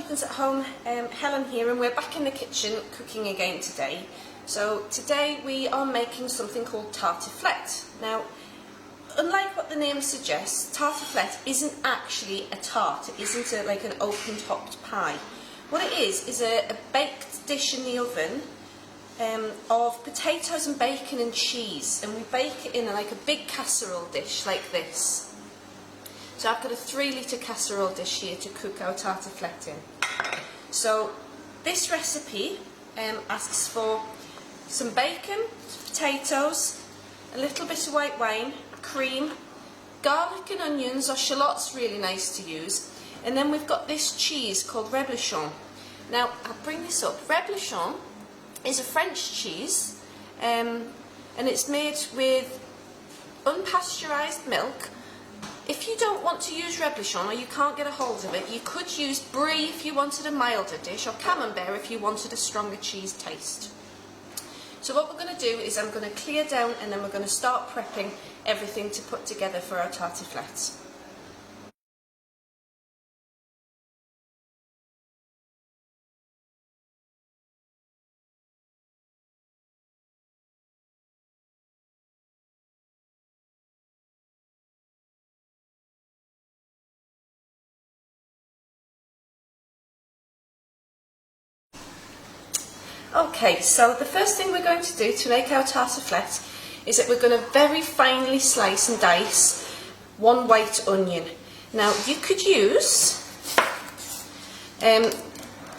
Heathlands at home, Helen here, and we're back in the kitchen cooking again today. So today we are making something called tartiflette. Now, unlike what the name suggests, tartiflette isn't actually a tart. It isn't like an open-topped pie. What it is a baked dish in the oven of potatoes and bacon and cheese, and we bake it in like a big casserole dish like this. So I've got a 3-litre casserole dish here to cook our tartiflette in. So this recipe asks for some bacon, potatoes, a little bit of white wine, cream, garlic and onions or shallots, really nice to use. And then we've got this cheese called reblochon. Now I'll bring this up. Reblochon is a French cheese and it's made with unpasteurised milk. If you don't want to use reblochon or you can't get a hold of it, you could use brie if you wanted a milder dish, or camembert if you wanted a stronger cheese taste. So what we're going to do is I'm going to clear down and then we're going to start prepping everything to put together for our tartiflette. Okay, so the first thing we're going to do to make our tartiflette is that we're going to very finely slice and dice 1 white onion. Now you could use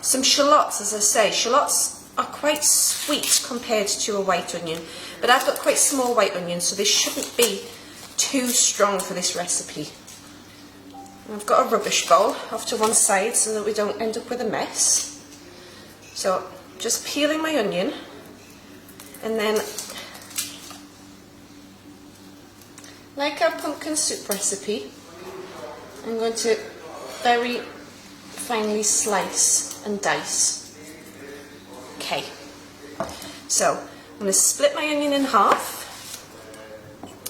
some shallots, as I say. Shallots are quite sweet compared to a white onion, but I've got quite small white onions, so this shouldn't be too strong for this recipe. And I've got a rubbish bowl off to one side so that we don't end up with a mess. So just peeling my onion, and then, like our pumpkin soup recipe, I'm going to very finely slice and dice. Okay, so I'm going to split my onion in half,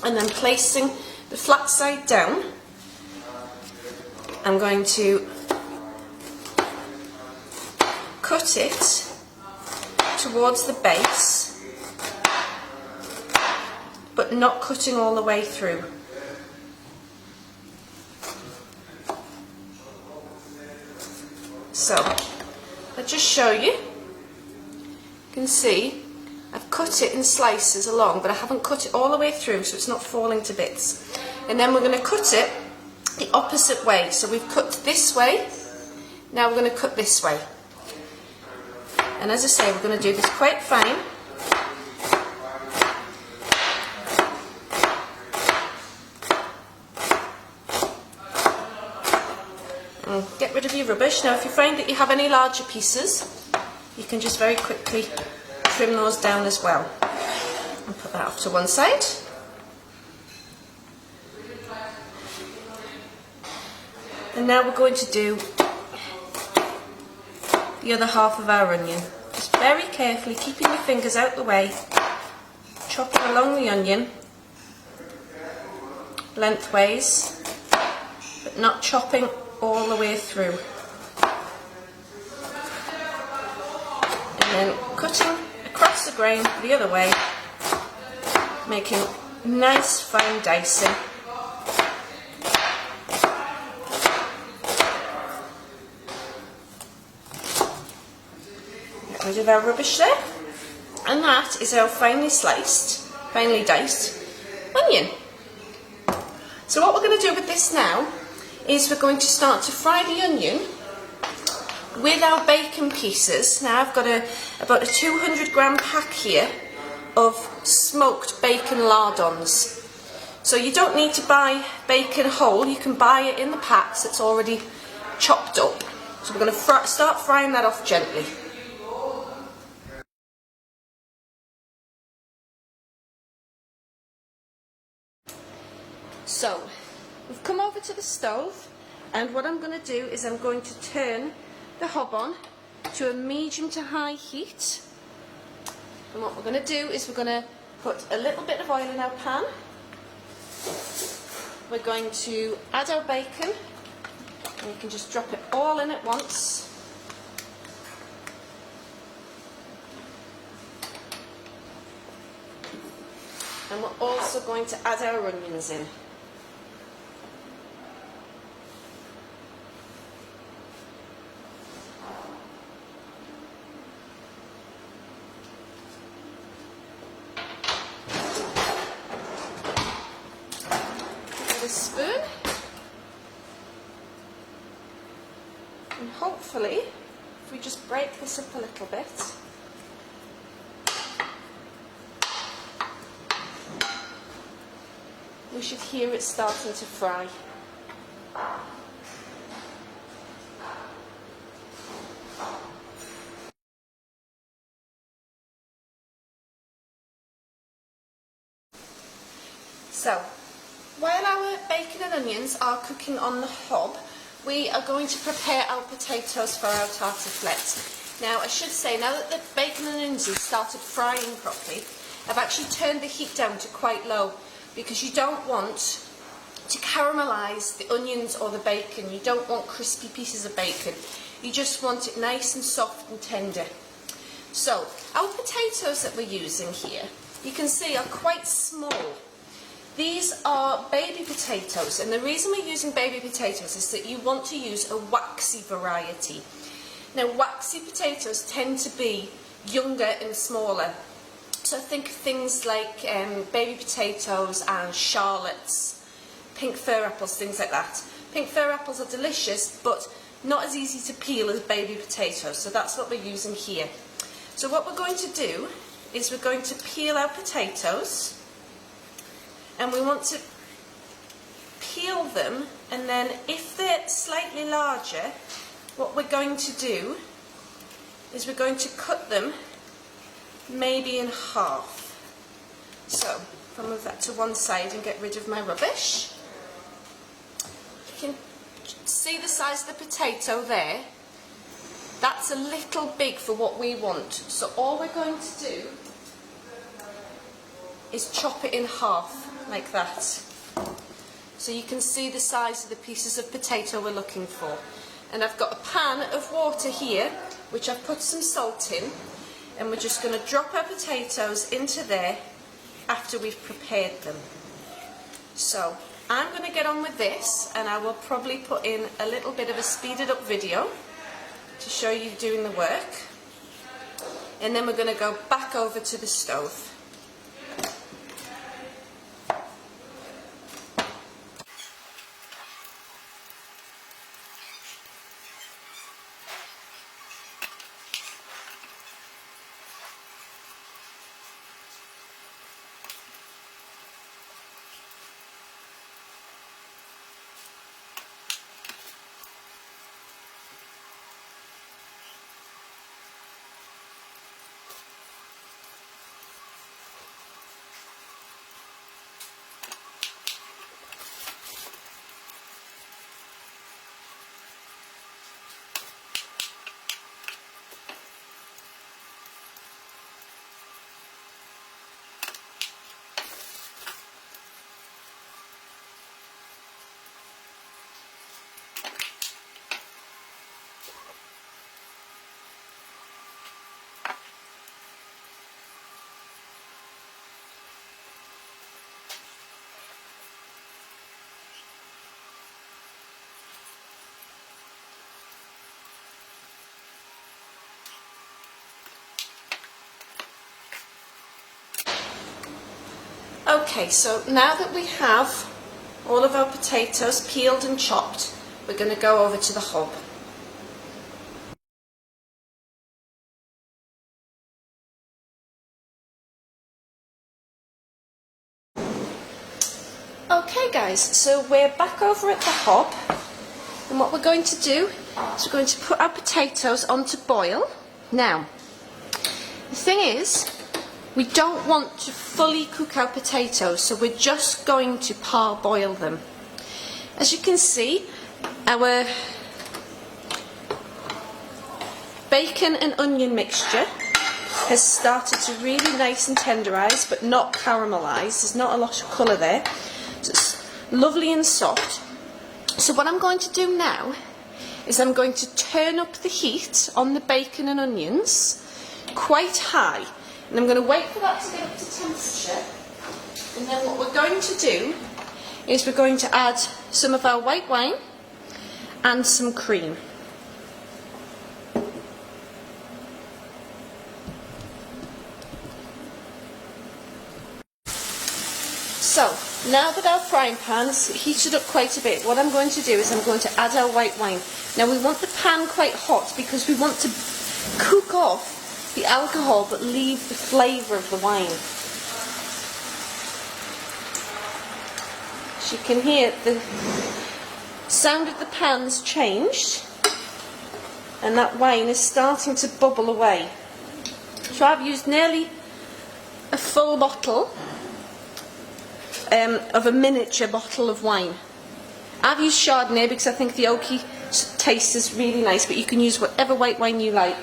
and then placing the flat side down, I'm going to cut it towards the base, but not cutting all the way through. So I'll just show you. You can see I've cut it in slices along, but I haven't cut it all the way through, so it's not falling to bits. And then we're going to cut it the opposite way. So we've cut this way, now we're going to cut this way. And as I say, we're going to do this quite fine. And get rid of your rubbish. Now if you find that you have any larger pieces, you can just very quickly trim those down as well. And put that off to one side. And now we're going to do the other half of our onion. Just very carefully, keeping your fingers out the way, chopping along the onion lengthways, but not chopping all the way through. And then cutting across the grain the other way, making nice fine dicing. Rid of our rubbish there, and that is our finely diced onion. So what we're going to do with this now is we're going to start to fry the onion with our bacon pieces. Now I've got about a 200-gram pack here of smoked bacon lardons. So you don't need to buy bacon whole, you can buy it in the packs that's already chopped up. So we're going to start frying that off gently. So, we've come over to the stove, and what I'm going to do is I'm going to turn the hob on to a medium to high heat. And what we're going to do is we're going to put a little bit of oil in our pan. We're going to add our bacon, and you can just drop it all in at once. And we're also going to add our onions in. With a spoon. And hopefully, if we just break this up a little bit, we should hear it starting to fry. So, while our bacon and onions are cooking on the hob, we are going to prepare our potatoes for our tartiflette. Now, I should say, now that the bacon and onions have started frying properly, I've actually turned the heat down to quite low, because you don't want to caramelise the onions or the bacon. You don't want crispy pieces of bacon. You just want it nice and soft and tender. So, our potatoes that we're using here, you can see are quite small. These are baby potatoes, and the reason we're using baby potatoes is that you want to use a waxy variety. Now, waxy potatoes tend to be younger and smaller. So think of things like baby potatoes and Charlottes, pink fir apples, things like that. Pink fir apples are delicious, but not as easy to peel as baby potatoes, so that's what we're using here. So what we're going to do is we're going to peel our potatoes, and we want to peel them, and then if they're slightly larger, what we're going to do is we're going to cut them maybe in half. So, I'll move that to one side and get rid of my rubbish. You can see the size of the potato there. That's a little big for what we want. So all we're going to do is chop it in half, like that. So you can see the size of the pieces of potato we're looking for. And I've got a pan of water here, which I've put some salt in, and we're just going to drop our potatoes into there after we've prepared them. So I'm going to get on with this, and I will probably put in a little bit of a speeded up video to show you doing the work, and then we're going to go back over to the stove. Okay, so now that we have all of our potatoes peeled and chopped, we're going to go over to the hob. Okay guys, so we're back over at the hob, and what we're going to do is we're going to put our potatoes on to boil. Now, the thing is, we don't want to fully cook our potatoes, so we're just going to parboil them. As you can see, our bacon and onion mixture has started to really nice and tenderise, but not caramelise. There's not a lot of colour there. So it's lovely and soft. So what I'm going to do now is I'm going to turn up the heat on the bacon and onions quite high. And I'm going to wait for that to get up to temperature, And then what we're going to do is we're going to add some of our white wine and some cream. So, now that our frying pan's heated up quite a bit, what I'm going to do is I'm going to add our white wine. Now we want the pan quite hot because we want to cook off the alcohol but leave the flavour of the wine. As you can hear, the sound of the pan's changed and that wine is starting to bubble away. So I've used nearly a full bottle of a miniature bottle of wine. I've used Chardonnay because I think the oaky taste is really nice, but you can use whatever white wine you like.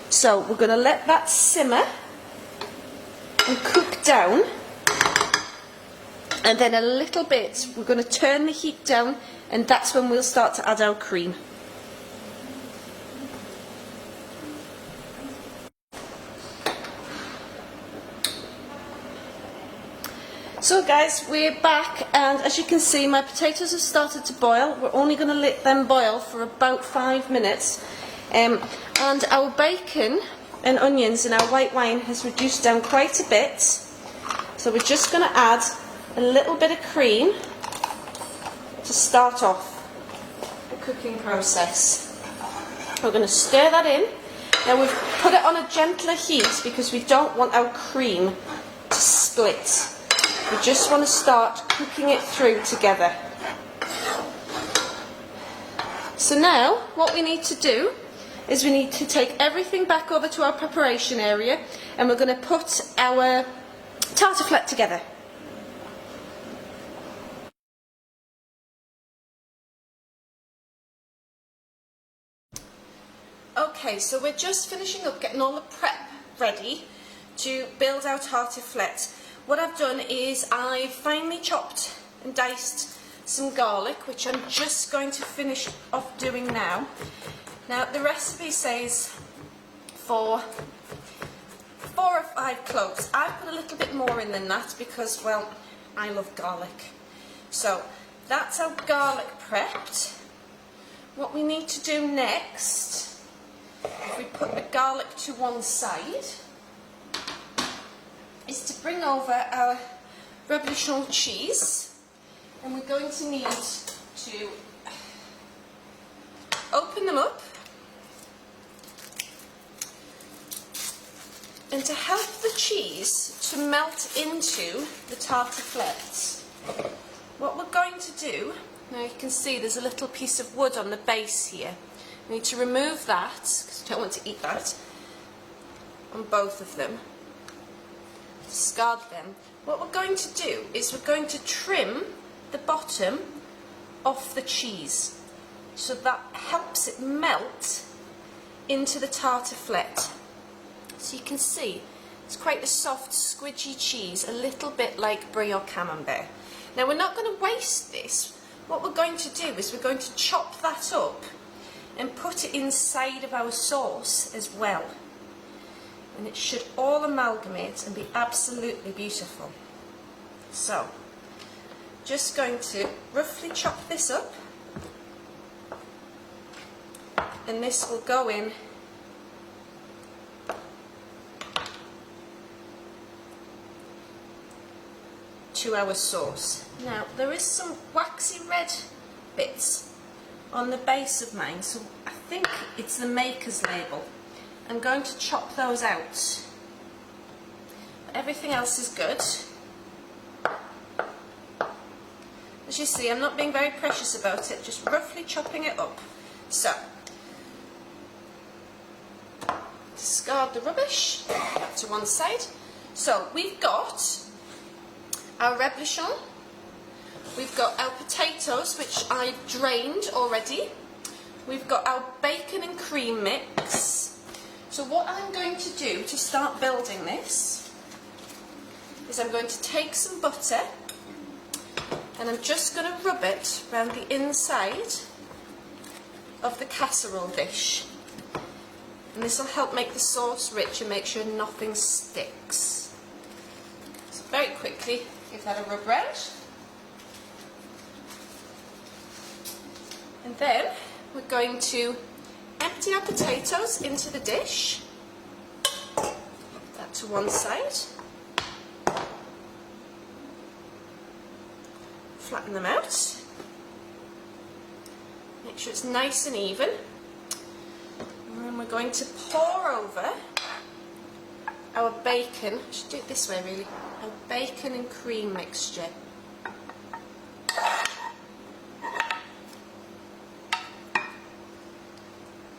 So we're going to let that simmer and cook down, and then a little bit we're going to turn the heat down, and that's when we'll start to add our cream. So guys, we're back, and as you can see my potatoes have started to boil. We're only going to let them boil for about 5 minutes, and our bacon and onions and our white wine has reduced down quite a bit, so we're just going to add a little bit of cream to start off the cooking process. We're going to stir that in. Now we've put it on a gentler heat because we don't want our cream to split. We just want to start cooking it through together. So now what we need to do is we need to take everything back over to our preparation area, and we're going to put our tartiflette together. Okay, so we're just finishing up getting all the prep ready to build our tartiflette. What I've done is I've finely chopped and diced some garlic, which I'm just going to finish off doing now. Now the recipe says for 4 or 5 cloves. I've put a little bit more in than that because, well, I love garlic. So that's our garlic prepped. What we need to do next, if we put the garlic to one side, is to bring over our reblochon cheese, and we're going to need to open them up, and to help the cheese to melt into the tartiflette, what we're going to do, now you can see there's a little piece of wood on the base here. We need to remove that because we don't want to eat that on both of them. Discard them. What we're going to do is we're going to trim the bottom off the cheese, so that helps it melt into the tartiflette. So you can see it's quite a soft, squidgy cheese, a little bit like brie or camembert. Now we're not going to waste this. What we're going to do is we're going to chop that up and put it inside of our sauce as well. And it should all amalgamate and be absolutely beautiful. So, just going to roughly chop this up, and this will go in to our sauce. Now, there is some waxy red bits on the base of mine, so I think it's the maker's label. I'm going to chop those out. But everything else is good. As you see, I'm not being very precious about it, just roughly chopping it up. So, discard the rubbish to one side. So, we've got our reblochon, we've got our potatoes, which I've drained already, we've got our bacon and cream mix. So what I'm going to do to start building this is I'm going to take some butter, and I'm just going to rub it around the inside of the casserole dish. And this will help make the sauce rich and make sure nothing sticks. quickly give that a rub round. And then we're going to empty our potatoes into the dish. Put that to one side. Flatten them out. Make sure it's nice and even. And then we're going to pour over our bacon. I should do it this way really. Our bacon and cream mixture.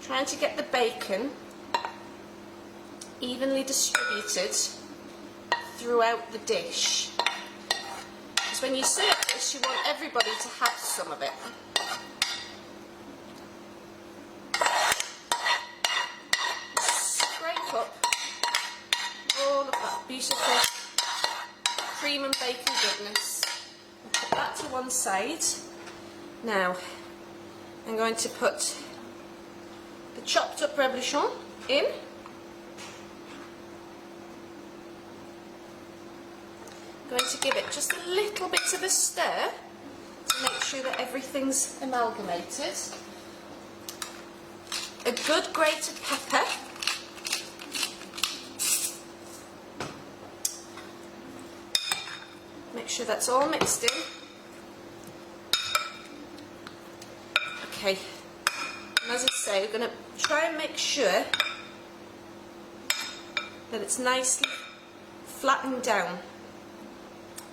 Trying to get the bacon evenly distributed throughout the dish. Because when you serve this, you want everybody to have some of it. Scrape up all of that beautiful cream and bacon goodness. And put that to one side. Now, I'm going to put the chopped up reblochon in. I'm going to give it just a little bit of a stir to make sure that everything's amalgamated. A good grated pepper. Make sure that's all mixed in. Okay. And as I say, we're going to try and make sure that it's nicely flattened down.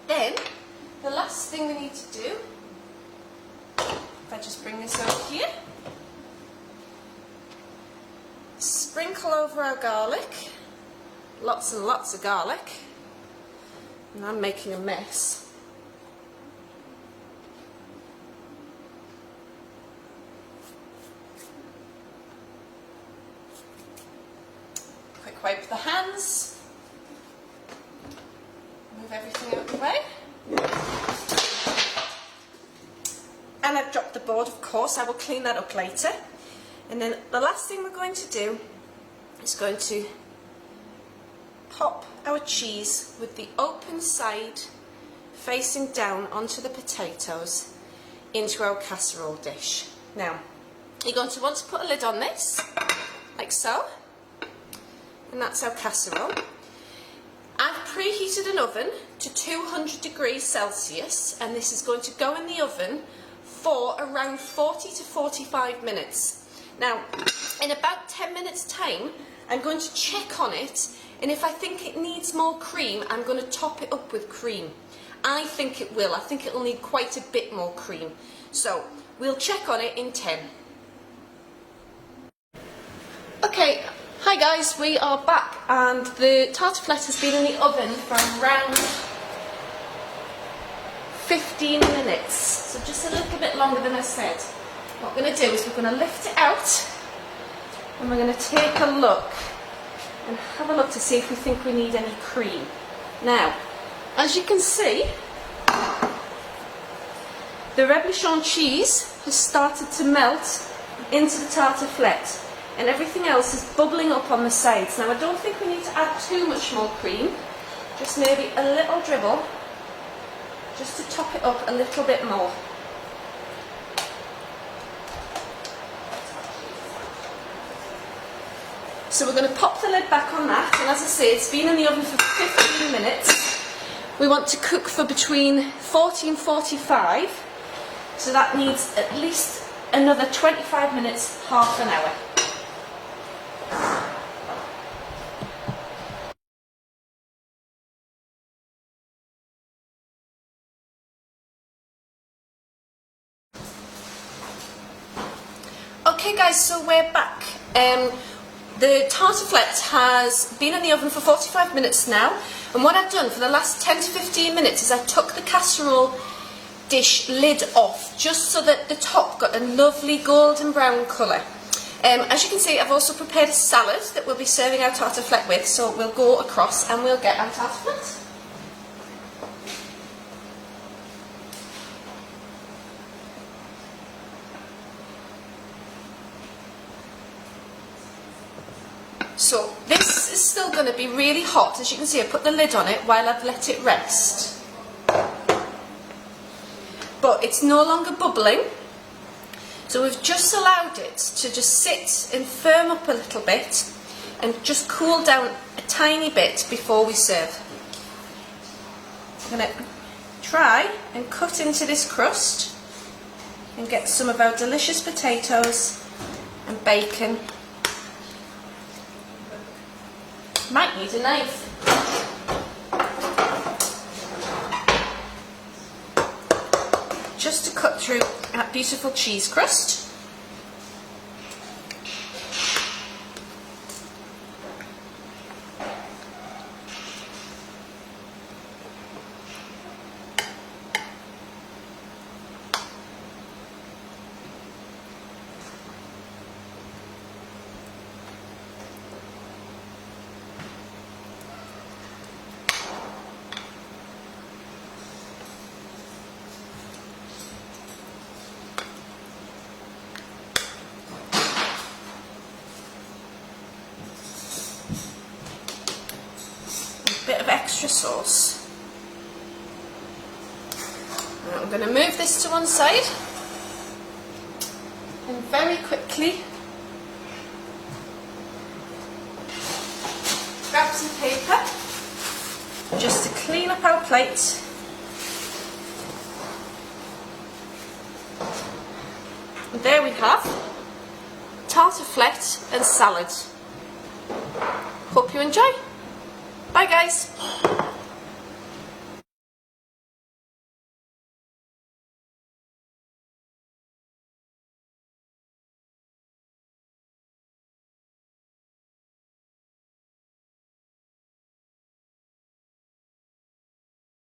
Then, the last thing we need to do, if I just bring this over here, sprinkle over our garlic, lots and lots of garlic, and I'm making a mess. Wipe the hands, move everything out of the way, and I've dropped the board, of course. I will clean that up later. And then the last thing we're going to do is going to pop our cheese with the open side facing down onto the potatoes into our casserole dish. Now, you're going to want to put a lid on this, like so. And that's our casserole. I've preheated an oven to 200 degrees Celsius, and this is going to go in the oven for around 40 to 45 minutes. Now, in about 10 minutes time, I'm going to check on it, and if I think it needs more cream, I'm going to top it up with cream. I think it will. I think it will need quite a bit more cream. So, we'll check on it in 10. Okay. Hi guys, we are back, and the tartiflette has been in the oven for around 15 minutes, so just a little bit longer than I said. What we're going to do is we're going to lift it out and we're going to take a look and have a look to see if we think we need any cream. Now, as you can see, the reblochon cheese has started to melt into the tartiflette. And everything else is bubbling up on the sides. Now, I don't think we need to add too much more cream, just maybe a little dribble, just to top it up a little bit more. So we're going to pop the lid back on that, and as I say, it's been in the oven for 15 minutes. We want to cook for between 40 and 45, so that needs at least another 25 minutes, half an hour. Okay guys, so we're back. The tartiflette has been in the oven for 45 minutes now, and what I've done for the last 10 to 15 minutes is I took the casserole dish lid off, just so that the top got a lovely golden brown colour. As you can see, I've also prepared a salad that we'll be serving our tartiflette with, so we'll go across and we'll get our tartiflette. So this is still going to be really hot. As you can see, I put the lid on it while I've let it rest. but it's no longer bubbling. So we've just allowed it to just sit and firm up a little bit and just cool down a tiny bit before we serve. I'm going to try and cut into this crust and get some of our delicious potatoes and bacon. Might need a knife. Just to cut through that beautiful cheese crust. Bit of extra sauce. Now I'm going to move this to one side and very quickly grab some paper just to clean up our plate. And there we have tartiflette and salad. Hope you enjoy. Bye guys!